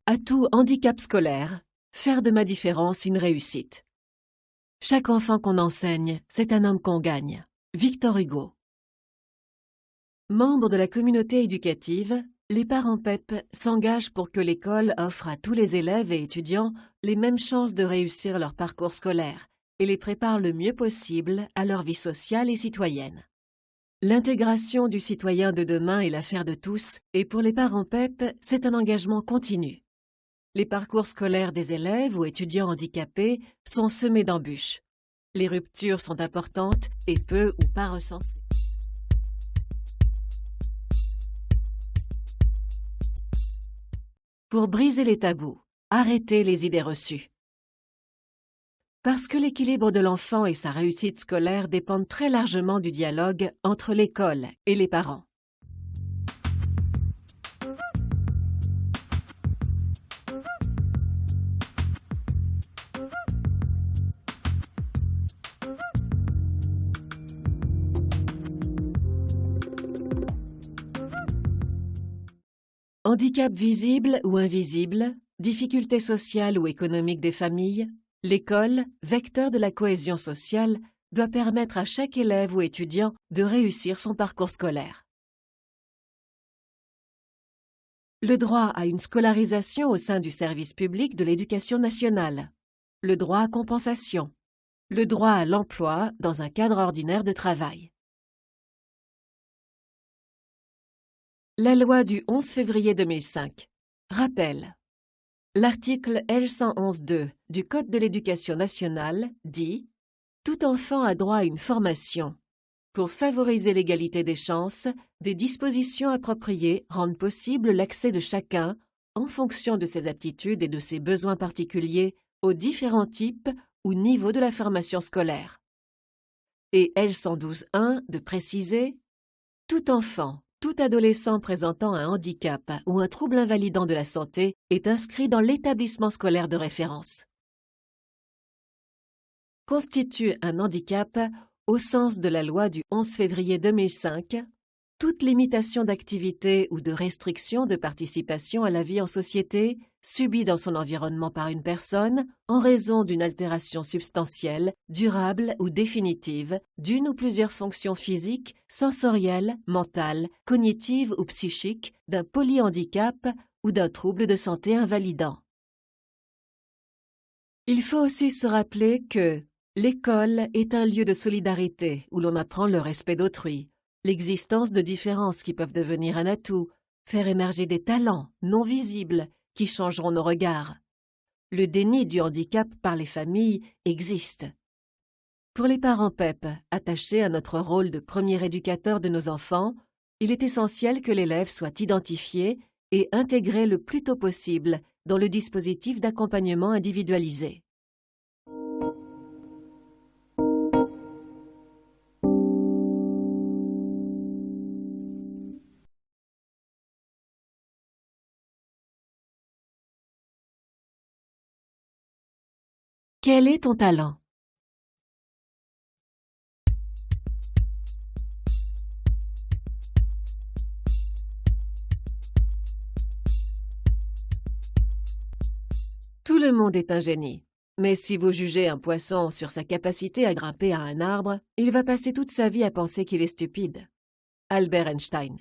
Atout handicap scolaire, faire de ma différence une réussite. Chaque enfant qu'on enseigne, c'est un homme qu'on gagne. Victor Hugo. Membres de la communauté éducative, les parents PEP s'engagent pour que l'école offre à tous les élèves et étudiants les mêmes chances de réussir leur parcours scolaire et les prépare le mieux possible à leur vie sociale et citoyenne. L'intégration du citoyen de demain est l'affaire de tous et pour les parents PEP, c'est un engagement continu. Les parcours scolaires des élèves ou étudiants handicapés sont semés d'embûches. Les ruptures sont importantes et peu ou pas recensées. Pour briser les tabous, arrêter les idées reçues. Parce que l'équilibre de l'enfant et sa réussite scolaire dépendent très largement du dialogue entre l'école et les parents. Handicap visible ou invisible, difficultés sociales ou économiques des familles, l'école, vecteur de la cohésion sociale, doit permettre à chaque élève ou étudiant de réussir son parcours scolaire. Le droit à une scolarisation au sein du service public de l'éducation nationale, le droit à compensation, le droit à l'emploi dans un cadre ordinaire de travail. La loi du 11 février 2005. Rappel. L'article L111-2 du Code de l'éducation nationale dit « Tout enfant a droit à une formation. Pour favoriser l'égalité des chances, des dispositions appropriées rendent possible l'accès de chacun, en fonction de ses aptitudes et de ses besoins particuliers, aux différents types ou niveaux de la formation scolaire. » Et L112-1 de préciser « Tout enfant, tout adolescent présentant un handicap ou un trouble invalidant de la santé est inscrit dans l'établissement scolaire de référence. » Constitue un handicap au sens de la loi du 11 février 2005, toute limitation d'activité ou de restriction de participation à la vie en société subie dans son environnement par une personne en raison d'une altération substantielle, durable ou définitive d'une ou plusieurs fonctions physiques, sensorielles, mentales, cognitives ou psychiques, d'un polyhandicap ou d'un trouble de santé invalidant. Il faut aussi se rappeler que l'école est un lieu de solidarité où l'on apprend le respect d'autrui, l'existence de différences qui peuvent devenir un atout, faire émerger des talents non visibles qui changeront nos regards. Le déni du handicap par les familles existe. Pour les parents PEP, attachés à notre rôle de premier éducateur de nos enfants, il est essentiel que l'élève soit identifié et intégré le plus tôt possible dans le dispositif d'accompagnement individualisé. Quel est ton talent? Tout le monde est un génie. Mais si vous jugez un poisson sur sa capacité à grimper à un arbre, il va passer toute sa vie à penser qu'il est stupide. Albert Einstein.